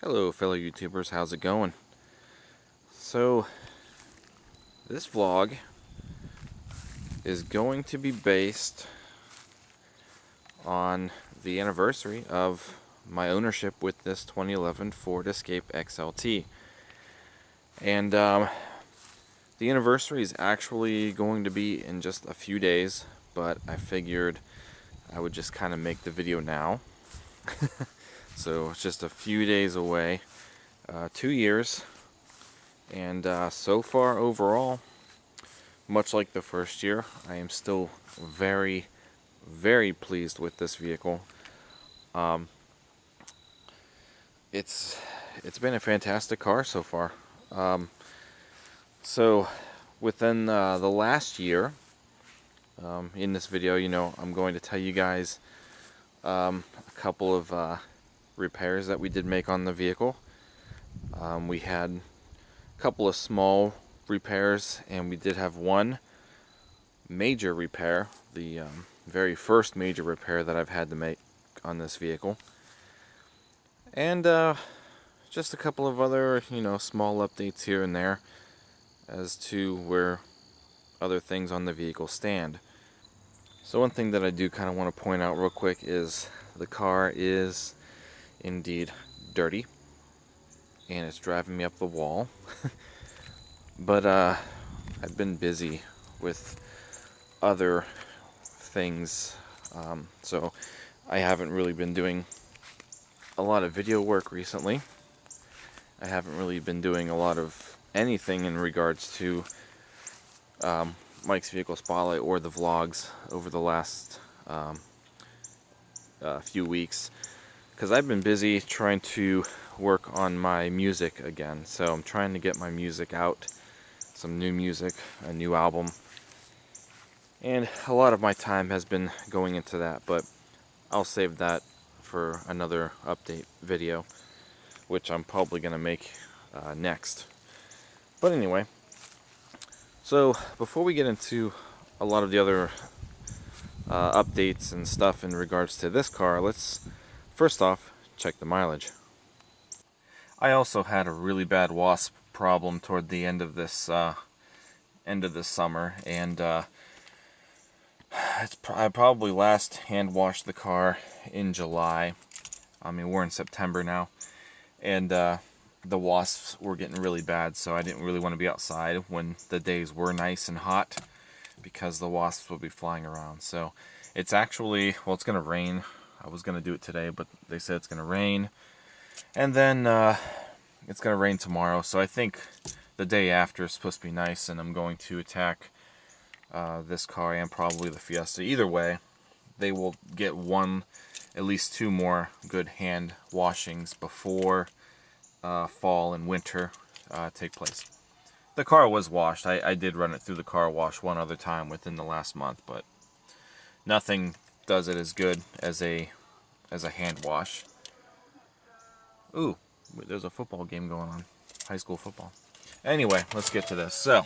Hello fellow YouTubers, how's it going? So, this vlog is going to be based on the anniversary of my ownership with this 2011 Ford Escape XLT. And the anniversary is actually going to be in just a few days, but I figured I would just kind of make the video now. So it's just a few days away. 2 years, and so far overall, much like the first year, I am still very pleased with this vehicle. It's been a fantastic car so far. So within the last year, in this video, I'm going to tell you guys a couple of repairs that we did make on the vehicle. We had a couple of small repairs, and we did have one major repair, the very first major repair that I've had to make on this vehicle. And just a couple of other, small updates here and there as to where other things on the vehicle stand. So one thing that I do kind of want to point out real quick is the car is indeed dirty, and it's driving me up the wall. But I've been busy with other things, so I haven't really been doing a lot of video work recently. I haven't really been doing a lot of anything in regards to Mike's Vehicle Spotlight or the vlogs over the last few weeks, because I've been busy trying to work on my music again. So I'm trying to get my music out, some new music, a new album, and a lot of my time has been going into that, but I'll save that for another update video, which I'm probably going to make next. But anyway, so before we get into a lot of the other updates and stuff in regards to this car, let's first off check the mileage. I also had a really bad wasp problem toward the end of this summer, and I probably last hand washed the car in July. I mean, we're in September now, and the wasps were getting really bad, so I didn't really want to be outside when the days were nice and hot, because the wasps will be flying around. So it's actually, well, it's going to rain. I was going to do it today, but they said it's going to rain. And then it's going to rain tomorrow, so I think the day after is supposed to be nice, and I'm going to attack this car and probably the Fiesta. Either way, they will get at least two more good hand washings before fall and winter take place. The car was washed. I did run it through the car wash one other time within the last month, but nothing does it as good as a hand wash. Ooh, there's a football game going on. High school football. Anyway, let's get to this. So,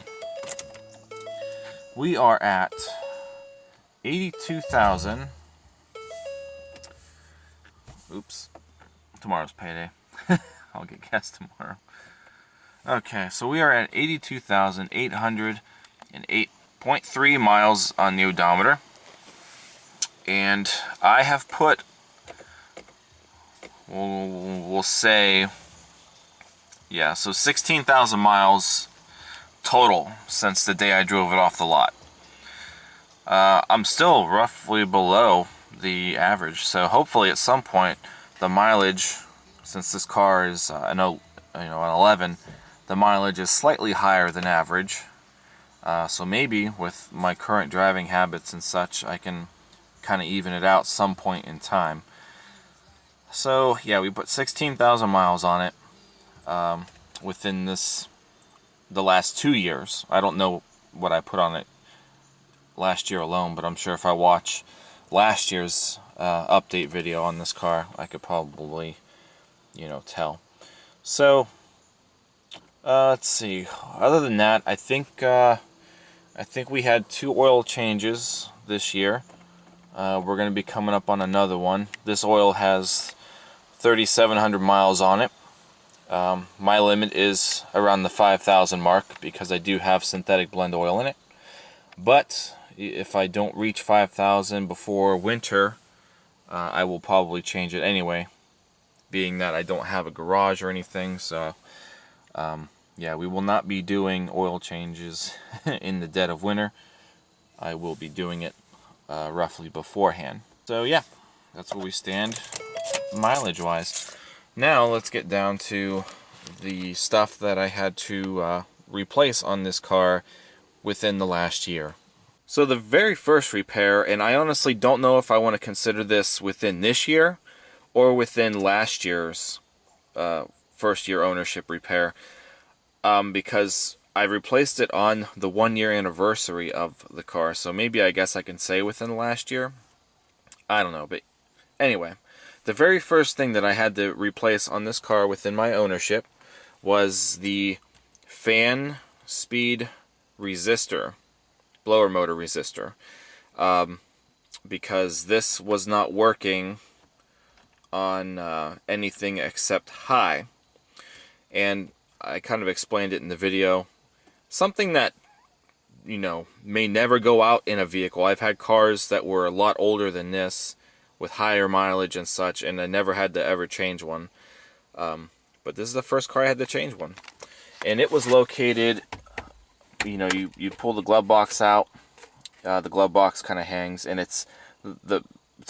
we are at 82,000. Oops. Tomorrow's payday. I'll get gas tomorrow. Okay, so we are at 82,808.3 miles on the odometer. And I have put, we'll say, yeah, so 16,000 miles total since the day I drove it off the lot. I'm still roughly below the average, so hopefully at some point the mileage, since this car is an 11, the mileage is slightly higher than average. So maybe with my current driving habits and such, I can kind of even it out some point in time. So yeah, we put 16,000 miles on it within the last 2 years. I don't know what I put on it last year alone, but I'm sure if I watch last year's update video on this car, I could probably tell. So let's see, other than that, I think we had 2 oil changes this year. We're going to be coming up on another one. This oil has 3,700 miles on it. My limit is around the 5,000 mark because I do have synthetic blend oil in it. But if I don't reach 5,000 before winter, I will probably change it anyway, being that I don't have a garage or anything. So yeah, we will not be doing oil changes in the dead of winter. I will be doing it roughly beforehand. So yeah, that's where we stand mileage wise. Now let's get down to the stuff that I had to replace on this car within the last year. So the very first repair, and I honestly don't know if I want to consider this within this year or within last year's first year ownership repair, because I replaced it on the 1-year anniversary of the car. So maybe I guess I can say within the last year. I don't know, but anyway, the very first thing that I had to replace on this car within my ownership was the fan speed resistor, blower motor resistor, because this was not working on anything except high. And I kind of explained it in the video. Something that, you know, may never go out in a vehicle. I've had cars that were a lot older than this with higher mileage and such, and I never had to ever change one. But this is the first car I had to change one. And it was located, you know, you pull the glove box out, the glove box kind of hangs, and it's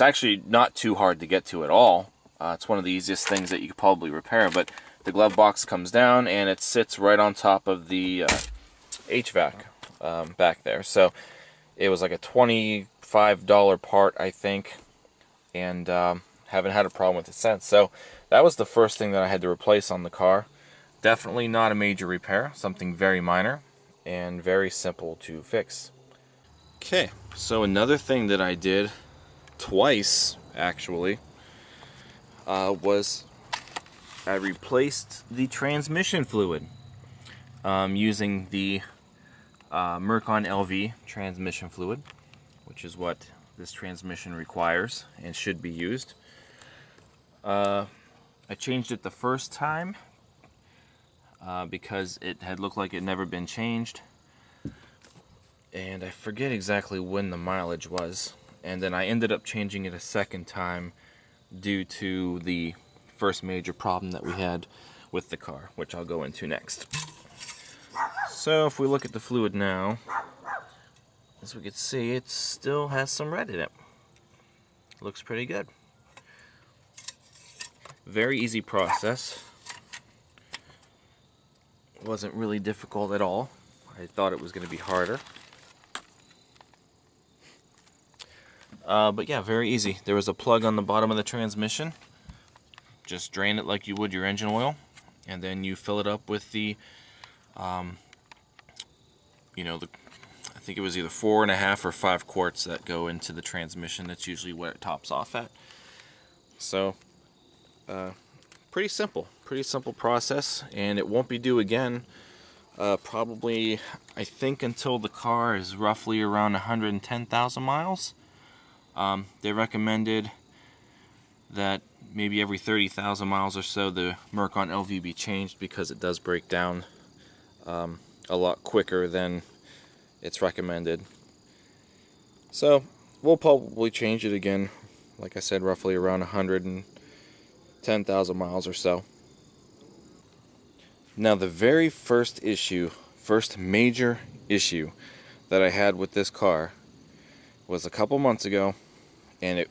actually not too hard to get to at all. It's one of the easiest things that you could probably repair, but the glove box comes down and it sits right on top of the HVAC back there. So it was like a $25 part, I think, and haven't had a problem with it since. So that was the first thing that I had to replace on the car. Definitely not a major repair, something very minor and very simple to fix. Okay, so another thing that I did twice, actually, was I replaced the transmission fluid using the Mercon LV transmission fluid, which is what this transmission requires and should be used. I changed it the first time because it had looked like it had never been changed, and I forget exactly when the mileage was, and then I ended up changing it a second time due to the first major problem that we had with the car, which I'll go into next. So if we look at the fluid now, as we can see, it still has some red in it. Looks pretty good. Very easy process. Wasn't really difficult at all. I thought it was going to be harder. But yeah, very easy. There was a plug on the bottom of the transmission. Just drain it like you would your engine oil, and then you fill it up with the, you know, I think it was either 4.5 or 5 quarts that go into the transmission. That's usually what it tops off at. So, pretty simple process, and it won't be due again. Probably, I think, until the car is roughly around 110,000 miles. They recommended that maybe every 30,000 miles or so the Mercon LV be changed because it does break down a lot quicker than it's recommended. So we'll probably change it again, like I said, roughly around 110,000 miles or so. Now the very first major issue that I had with this car was a couple months ago, and it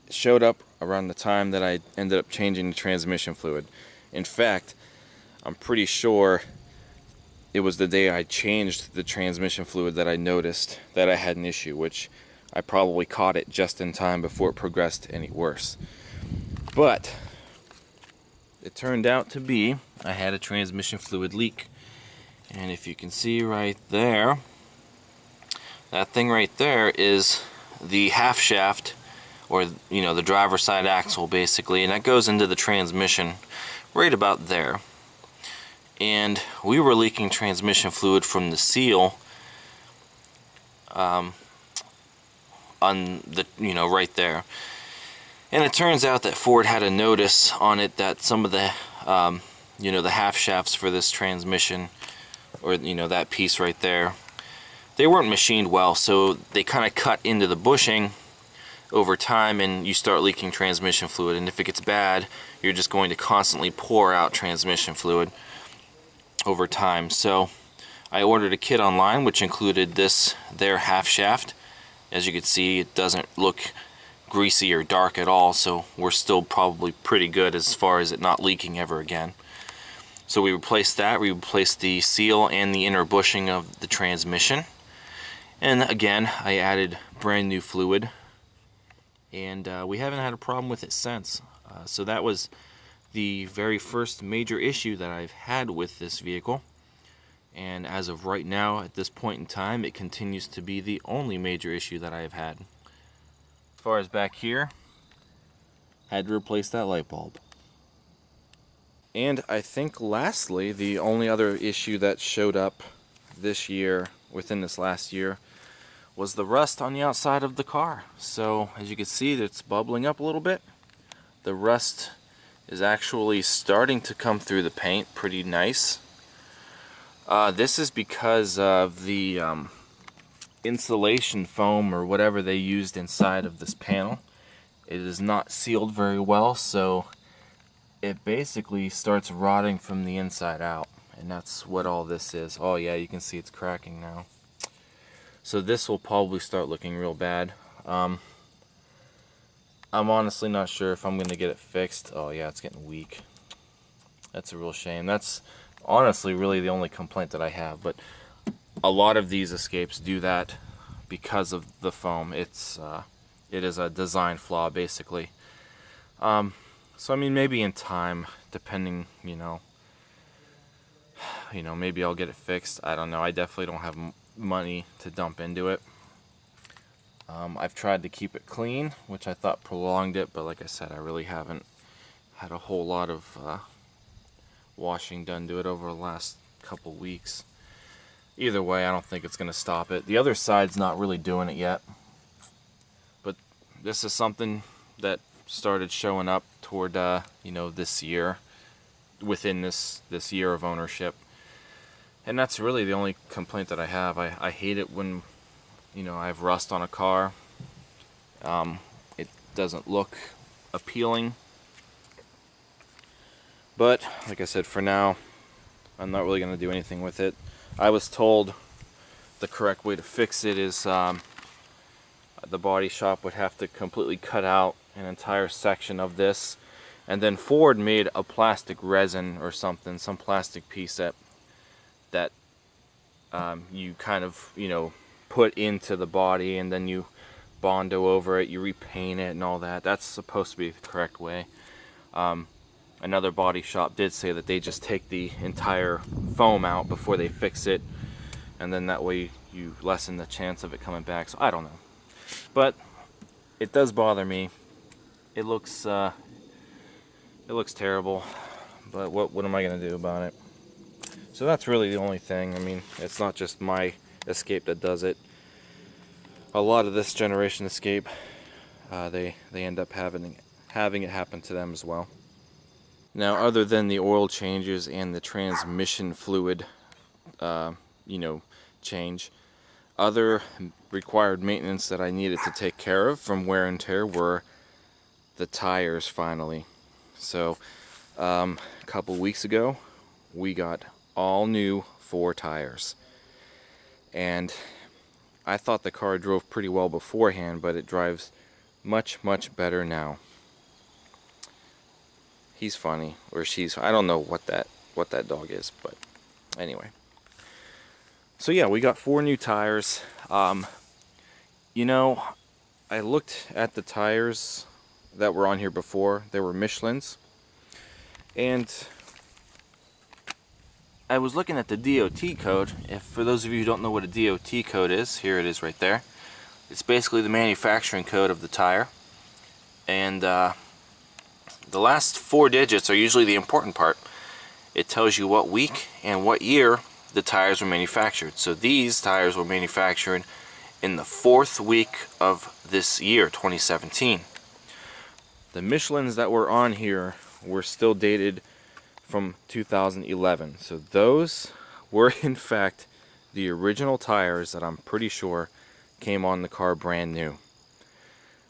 showed up around the time that I ended up changing the transmission fluid. In fact, I'm pretty sure it was the day I changed the transmission fluid that I noticed that I had an issue, which I probably caught it just in time before it progressed any worse. But it turned out to be I had a transmission fluid leak. And if you can see right there, that thing right there is the half shaft, or, you know, the driver's side axle basically, and that goes into the transmission right about there. And we were leaking transmission fluid from the seal on the, you know, right there. And it turns out that Ford had a notice on it that some of the you know, the half shafts for this transmission, or you know, that piece right there, they weren't machined well, so they kind of cut into the bushing over time, and you start leaking transmission fluid. And if it gets bad, you're just going to constantly pour out transmission fluid over time. So I ordered a kit online which included their half shaft. As you can see, it doesn't look greasy or dark at all, so we're still probably pretty good as far as it not leaking ever again. So we replaced that. We replaced the seal and the inner bushing of the transmission, and again I added brand new fluid, and we haven't had a problem with it since. So that was the very first major issue that I've had with this vehicle, and as of right now, at this point in time, it continues to be the only major issue that I have had. As far as back here, had to replace that light bulb. And I think lastly, the only other issue that showed up this year, within this last year, was the rust on the outside of the car. So as you can see, it's bubbling up a little bit. The rust is actually starting to come through the paint pretty nice. This is because of the insulation foam or whatever they used inside of this panel. It is not sealed very well, so it basically starts rotting from the inside out, and that's what all this is. Oh yeah, you can see it's cracking now. So this will probably start looking real bad. I'm honestly not sure if I'm going to get it fixed. Oh yeah, it's getting weak. That's a real shame. That's honestly really the only complaint that I have, but a lot of these Escapes do that because of the foam. It is a design flaw basically. So I mean, maybe in time, depending, you know, maybe I'll get it fixed. I don't know. I definitely don't have money to dump into it. I've tried to keep it clean, which I thought prolonged it, but like I said, I really haven't had a whole lot of washing done to it over the last couple weeks. Either way, I don't think it's going to stop it. The other side's not really doing it yet, but this is something that started showing up toward you know, this year, within this year of ownership, and that's really the only complaint that I have. I hate it when, you know, I have rust on a car. It doesn't look appealing, but like I said, for now I'm not really going to do anything with it. I was told the correct way to fix it is the body shop would have to completely cut out an entire section of this, and then Ford made a plastic resin or something, some plastic piece that you kind of, you know, put into the body, and then you Bondo over it, you repaint it and all that. That's supposed to be the correct way. Another body shop did say that they just take the entire foam out before they fix it, and then that way you lessen the chance of it coming back. So I don't know, but it does bother me. It looks terrible, but what am I gonna do about it? So that's really the only thing. I mean, it's not just my Escape that does it. A lot of this generation Escape, they end up having it happen to them as well. Now, other than the oil changes and the transmission fluid, you know, change, other required maintenance that I needed to take care of from wear and tear were the tires finally. So a couple weeks ago we got all new 4 tires, and I thought the car drove pretty well beforehand, but it drives much better now. He's funny, or she's, I don't know what that dog is, but anyway. So yeah, we got 4 new tires. You know, I looked at the tires that were on here before. They were Michelin's, and I was looking at the DOT code. If for those of you who don't know what a DOT code is, here it is right there. It's basically the manufacturing code of the tire, and the last 4 digits are usually the important part. It tells you what week and what year the tires were manufactured. So these tires were manufactured in the 4th week of this year, 2017. The Michelin's that were on here were still dated from 2011. So those were in fact the original tires that I'm pretty sure came on the car brand new,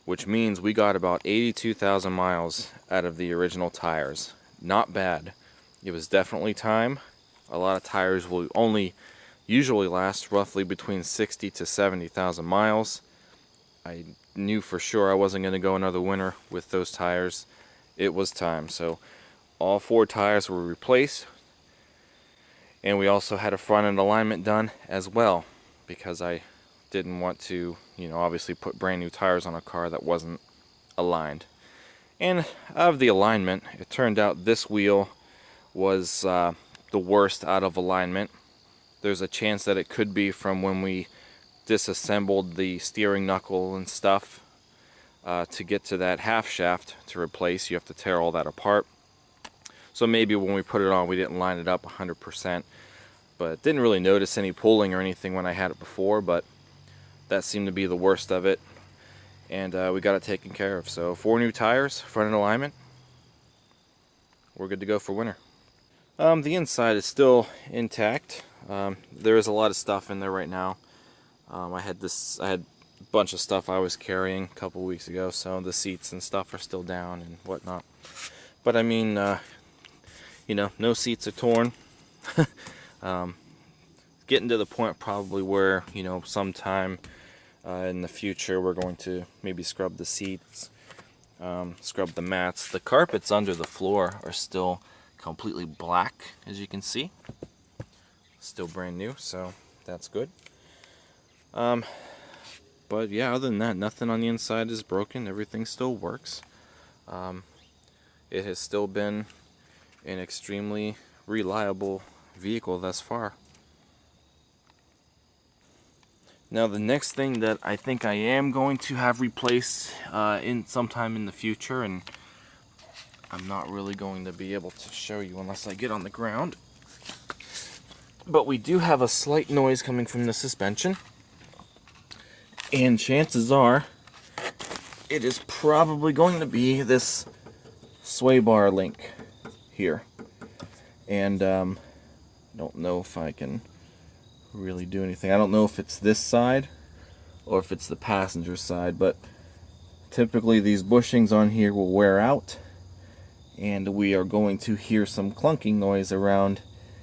which means we got about 82,000 miles out of the original tires. Not bad. It was definitely time. A lot of tires will only usually last roughly between 60 to 70,000 miles. I knew for sure I wasn't going to go another winter with those tires. It was time. So all 4 tires were replaced, and we also had a front end alignment done as well, because I didn't want to, obviously put brand new tires on a car that wasn't aligned. And of the alignment, it turned out this wheel was the worst out of alignment. There's a chance that it could be from when we disassembled the steering knuckle and stuff to get to that half shaft to replace. You have to tear all that apart. So maybe when we put it on, we didn't line it up 100%, but didn't really notice any pulling or anything when I had it before, but that seemed to be the worst of it, and we got it taken care of. So 4 new tires, front end alignment, we're good to go for winter. The inside is still intact. There is a lot of stuff in there right now. I had a bunch of stuff I was carrying a couple weeks ago, so the seats and stuff are still down and whatnot. But I mean, no seats are torn. Getting to the point probably where, sometime in the future we're going to maybe scrub the seats, scrub the mats. The carpets under the floor are still completely black, as you can see. Still brand new, so that's good. But yeah, other than that, nothing on the inside is broken. Everything still works. It has still been an extremely reliable vehicle thus far. Now the next thing that I think I am going to have replaced in sometime in the future, and I'm not really going to be able to show you unless I get on the ground, but we do have a slight noise coming from the suspension, and chances are it is probably going to be this sway bar link here. And don't know if I can really do anything. I don't know if it's this side or if it's the passenger side, but typically these bushings on here will wear out, and we are going to hear some clunking noise around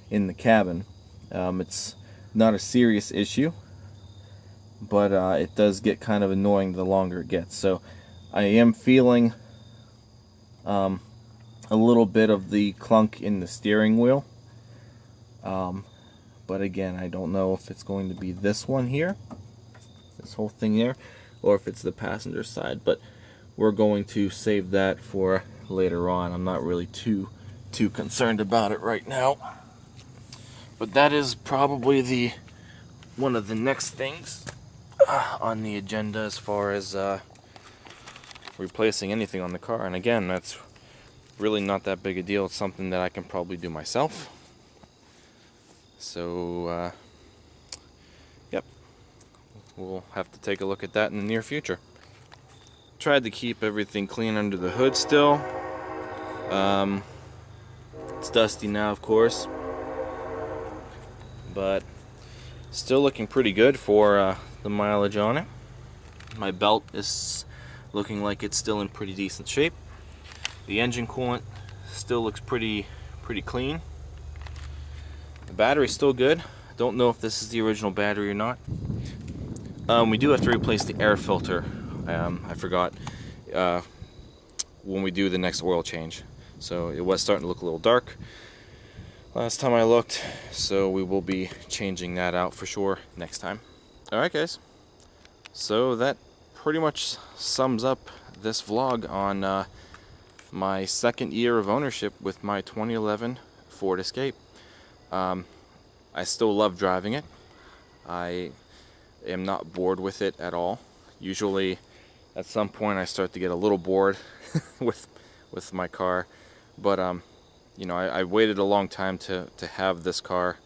in the cabin. It's not a serious issue, but it does get kind of annoying the longer it gets. So I am feeling a little bit of the clunk in the steering wheel. But again, I don't know if it's going to be this one here, this whole thing here, or if it's the passenger side, but we're going to save that for later on. I'm not really too concerned about it right now. But that is probably one of the next things on the agenda as far as replacing anything on the car. And again, that's really not that big a deal. It's something that I can probably do myself. So, yep, we'll have to take a look at that in the near future. Tried to keep everything clean under the hood still. It's dusty now, of course, but still looking pretty good for the mileage on it. My belt is looking like it's still in pretty decent shape. The engine coolant still looks pretty clean. The battery's still good. Don't know if this is the original battery or not. We do have to replace the air filter. I forgot when we do the next oil change. So it was starting to look a little dark last time I looked, so we will be changing that out for sure next time. Alright guys, so that pretty much sums up this vlog on my second year of ownership with my 2011 Ford Escape. I still love driving it. I am not bored with it at all. Usually at some point I start to get a little bored with my car, but I waited a long time to have this car,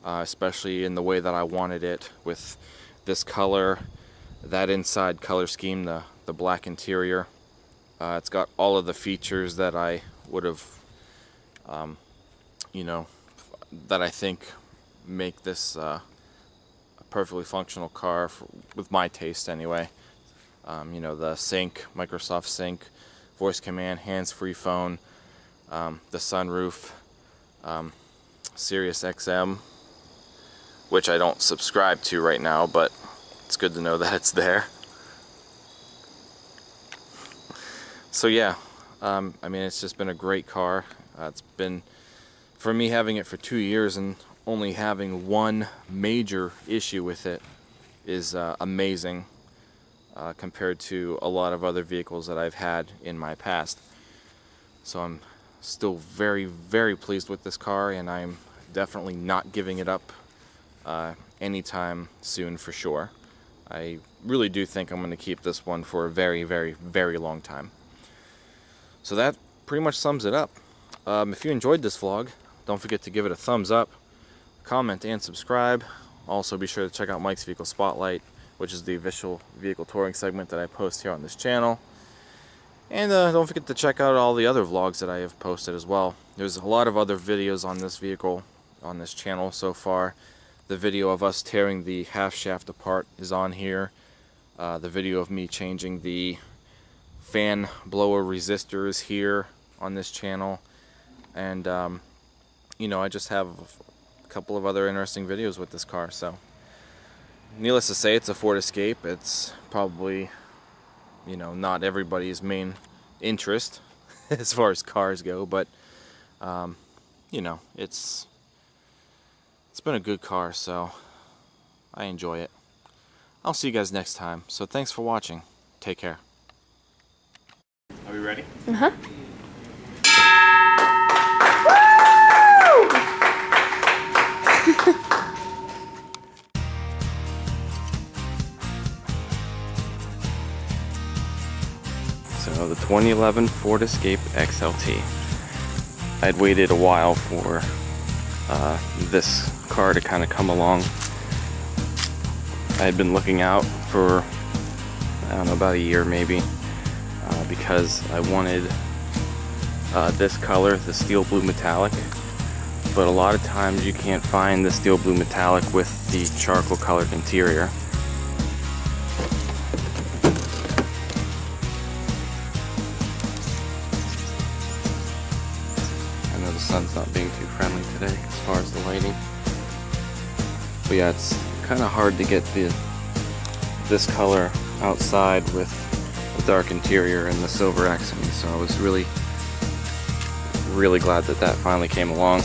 especially in the way that I wanted it, with this color, that inside color scheme, the black interior. It's got all of the features that I would have that I think make this a perfectly functional car with my taste anyway. The sync, Microsoft Sync, voice command, hands-free phone, the sunroof, Sirius XM, which I don't subscribe to right now, but it's good to know that it's there. So yeah, it's just been a great car. It's been, for me, having it for 2 years and only having one major issue with it is amazing compared to a lot of other vehicles that I've had in my past. So I'm still very, very pleased with this car, and I'm definitely not giving it up anytime soon for sure. I really do think I'm going to keep this one for a very, very, very long time. So that pretty much sums it up. If you enjoyed this vlog, don't forget to give it a thumbs up, comment, and subscribe. Also be sure to check out Mike's Vehicle Spotlight, which is the official vehicle touring segment that I post here on this channel. And don't forget to check out all the other vlogs that I have posted as well. There's a lot of other videos on this vehicle on this channel so far. The video of us tearing the half shaft apart is on here. The video of me changing the fan blower resistors here on this channel, and I just have a couple of other interesting videos with this car. So needless to say, it's a Ford Escape. It's probably not everybody's main interest as far as cars go, but it's been a good car, so I enjoy it. I'll see you guys next time, so thanks for watching. Take care. Are we ready? Uh-huh. So the 2011 Ford Escape XLT. I'd waited a while for this car to kind of come along. I had been looking out for, I don't know, about a year maybe, because I wanted this color, the steel blue metallic, but a lot of times you can't find the steel blue metallic with the charcoal colored interior. I know the sun's not being too friendly today as far as the lighting, but yeah, it's kind of hard to get this color outside with dark interior and the silver accent, so I was really glad that finally came along.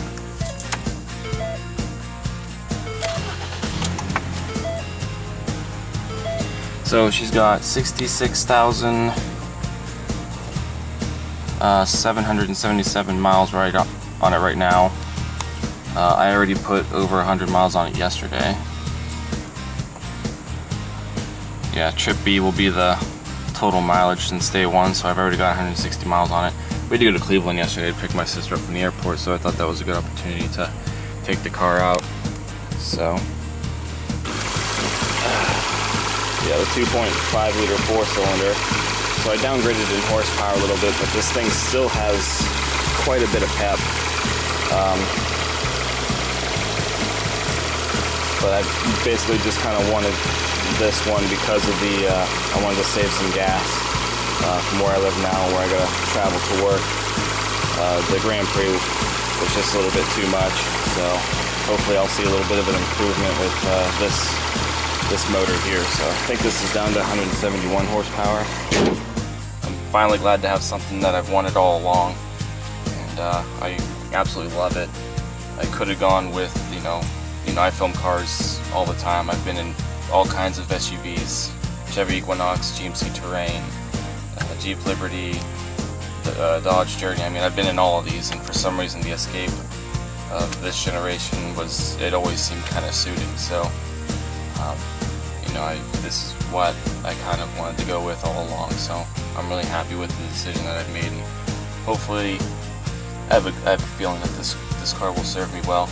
So she's got 66,777 miles right on it right now. I already put over 100 miles on it yesterday. Yeah, trip B will be the total mileage since day one, so I've already got 160 miles on it. We had to go to Cleveland yesterday to pick my sister up from the airport, so I thought that was a good opportunity to take the car out. So yeah, the 2.5 liter 4-cylinder. So I downgraded in horsepower a little bit, but this thing still has quite a bit of pep. But I basically just kind of wanted this one because of the, I wanted to save some gas from where I live now and where I gotta travel to work. The Grand Prix was just a little bit too much, so hopefully I'll see a little bit of an improvement with this motor here. So I think this is down to 171 horsepower. I'm finally glad to have something that I've wanted all along, and I absolutely love it. I could have gone with, I film cars all the time. I've been in all kinds of SUVs, Chevy Equinox, GMC Terrain, Jeep Liberty, Dodge Journey. I've been in all of these, and for some reason the Escape of this generation it always seemed kind of suiting. So this is what I kind of wanted to go with all along, so I'm really happy with the decision that I've made, and hopefully I have a feeling that this car will serve me well.